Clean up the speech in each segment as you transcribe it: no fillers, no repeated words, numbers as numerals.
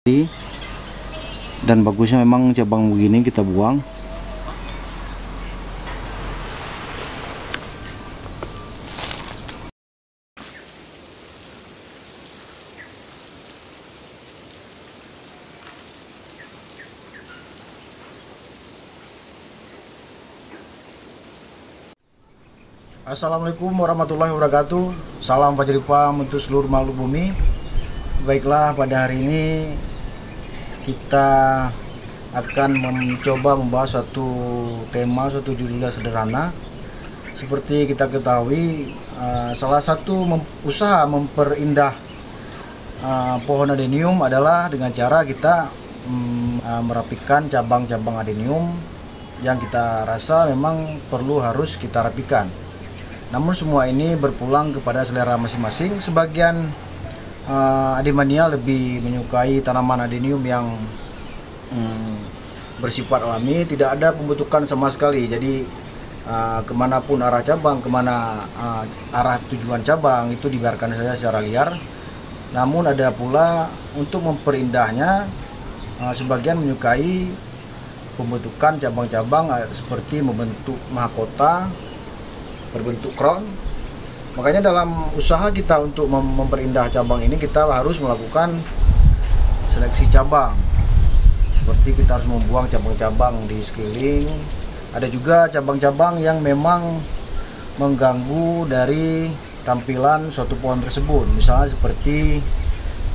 Dan bagusnya memang cabang begini kita buang. Assalamualaikum warahmatullahi wabarakatuh. Salam Fajripam untuk seluruh makhluk bumi. Baiklah, pada hari ini kita akan mencoba membahas satu tema, satu judul sederhana. Seperti kita ketahui, salah satu usaha memperindah pohon adenium adalah dengan cara kita merapikan cabang-cabang adenium yang kita rasa memang harus kita rapikan. Namun semua ini berpulang kepada selera masing-masing. Sebagian ademania lebih menyukai tanaman adenium yang bersifat alami, tidak ada pembentukan sama sekali. Jadi kemanapun arah cabang, kemana arah tujuan cabang itu dibiarkan saja secara liar. Namun ada pula untuk memperindahnya, sebagian menyukai pembentukan cabang-cabang seperti membentuk mahkota berbentuk crown. Makanya dalam usaha kita untuk memperindah cabang ini, kita harus melakukan seleksi cabang. Seperti kita harus membuang cabang-cabang di sekeliling. Ada juga cabang-cabang yang memang mengganggu dari tampilan suatu pohon tersebut. Misalnya seperti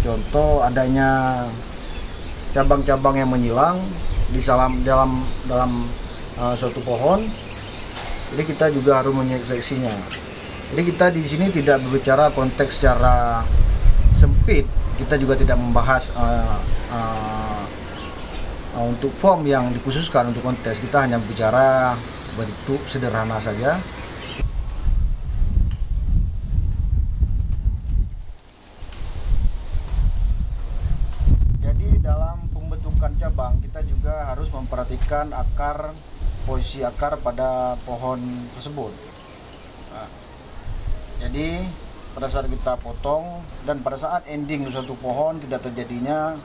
contoh adanya cabang-cabang yang menyilang di dalam suatu pohon. Jadi kita juga harus menyeleksinya. Jadi kita di sini tidak berbicara konteks secara sempit. Kita juga tidak membahas untuk form yang dikhususkan untuk kontes. Kita hanya bicara bentuk sederhana saja. Jadi dalam pembentukan cabang kita juga harus memperhatikan posisi akar pada pohon tersebut. Nah, jadi pada saat kita potong dan pada saat ending suatu pohon tidak terjadinya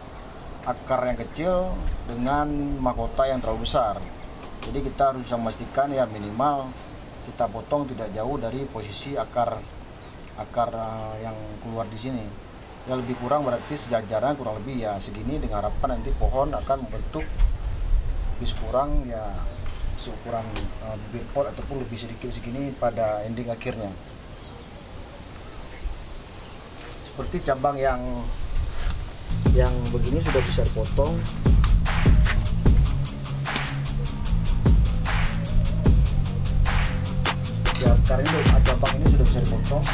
akar yang kecil dengan mahkota yang terlalu besar. Jadi kita harus bisa memastikan ya minimal kita potong tidak jauh dari posisi akar yang keluar di sini. Ya lebih kurang berarti sejajaran kurang lebih ya segini, dengan harapan nanti pohon akan membentuk lebih kurang ya seukuran bibir pot ataupun lebih sedikit segini pada ending akhirnya. Seperti cabang yang begini sudah bisa dipotong. Ya, karena ini cabang ini sudah bisa dipotong.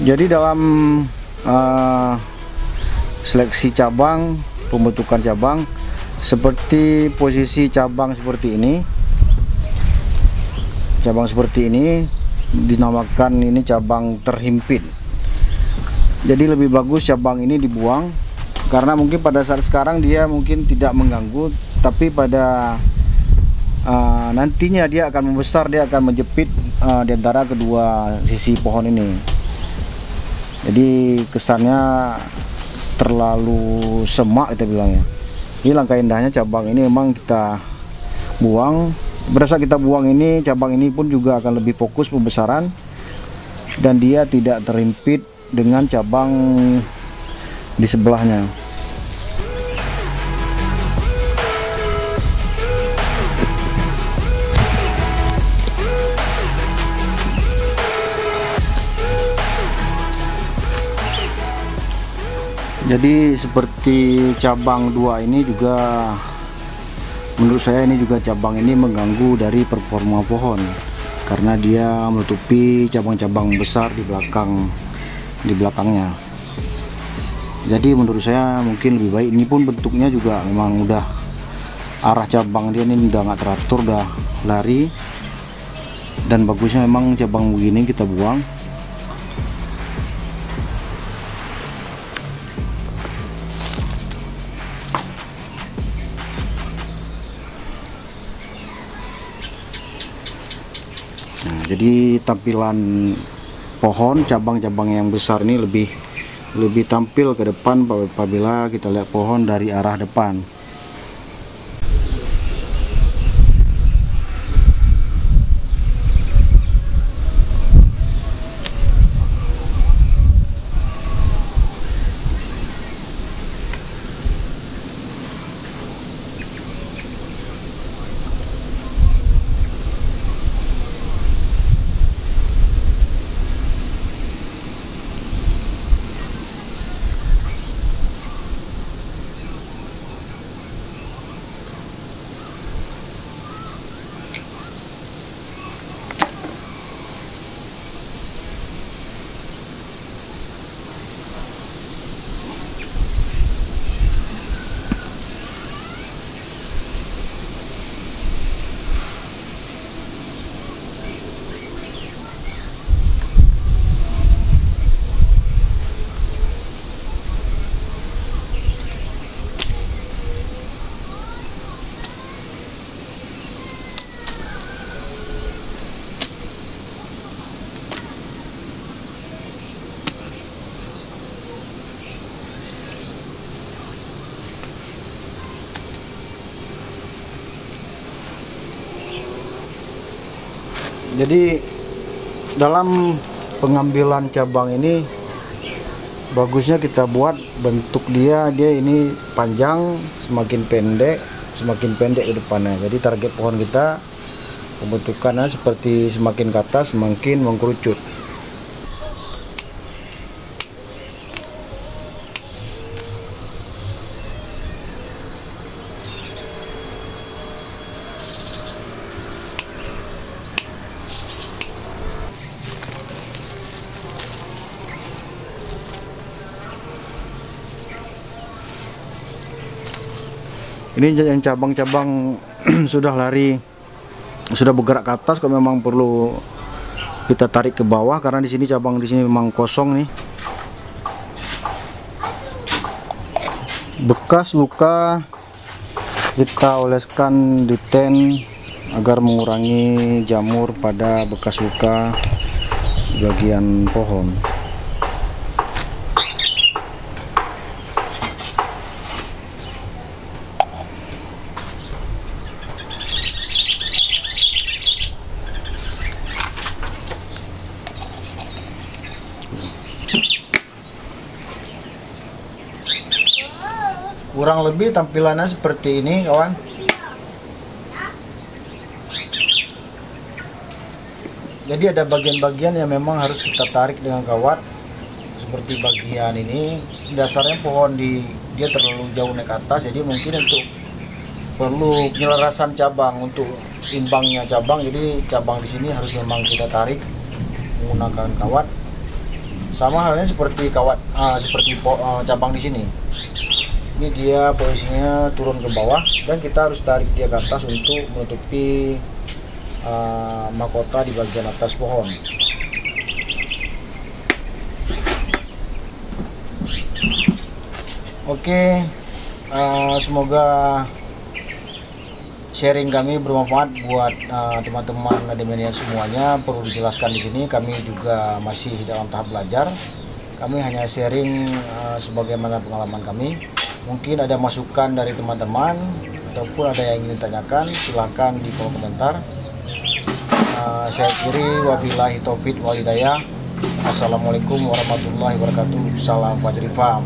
Jadi dalam seleksi cabang, pembentukan cabang, seperti posisi cabang seperti ini, dinamakan ini cabang terhimpit. Jadi lebih bagus cabang ini dibuang, karena mungkin pada saat sekarang dia mungkin tidak mengganggu, tapi pada nantinya dia akan membesar, dia akan menjepit di antara kedua sisi pohon ini. Jadi kesannya terlalu semak kita bilangnya. Ini langkah indahnya cabang ini memang kita buang. Pada saat kita buang ini, cabang ini pun juga akan lebih fokus pembesaran dan dia tidak terhimpit dengan cabang di sebelahnya. Jadi seperti cabang 2 ini juga menurut saya ini juga cabang ini mengganggu dari performa pohon karena dia menutupi cabang-cabang besar di belakangnya. Jadi menurut saya mungkin lebih baik, ini pun bentuknya juga memang udah arah cabang dia ini udah nggak teratur, udah lari, dan bagusnya memang cabang begini kita buang. Nah, jadi tampilan pohon cabang-cabang yang besar ini lebih tampil ke depan apabila kita lihat pohon dari arah depan. Jadi dalam pengambilan cabang ini bagusnya kita buat bentuk dia ini panjang, semakin pendek ke depannya. Jadi target pohon kita pembentukannya seperti semakin ke atas semakin mengkerucut. Ini yang cabang-cabang sudah lari, sudah bergerak ke atas, kalau memang perlu kita tarik ke bawah karena di sini cabang di sini memang kosong nih. Bekas luka kita oleskan diten agar mengurangi jamur pada bekas luka di bagian pohon. Kurang lebih tampilannya seperti ini, kawan. Jadi ada bagian-bagian yang memang harus kita tarik dengan kawat. Seperti bagian ini, dasarnya pohon dia terlalu jauh naik ke atas, jadi mungkin untuk perlu penyelarasan cabang untuk imbangnya cabang. Jadi cabang di sini harus memang kita tarik menggunakan kawat. Sama halnya seperti kawat cabang di sini. Ini dia posisinya turun ke bawah dan kita harus tarik dia ke atas untuk menutupi mahkota di bagian atas pohon. Oke, semoga sharing kami bermanfaat buat teman-teman Ademania semuanya. Perlu dijelaskan di sini, kami juga masih dalam tahap belajar. Kami hanya sharing sebagaimana pengalaman kami. Mungkin ada masukan dari teman-teman ataupun ada yang ingin ditanyakan, silahkan di kolom komentar. Saya akhiri, wabillahi taufiq wal hidayah. Assalamualaikum warahmatullahi wabarakatuh. Salam Fajri Farm.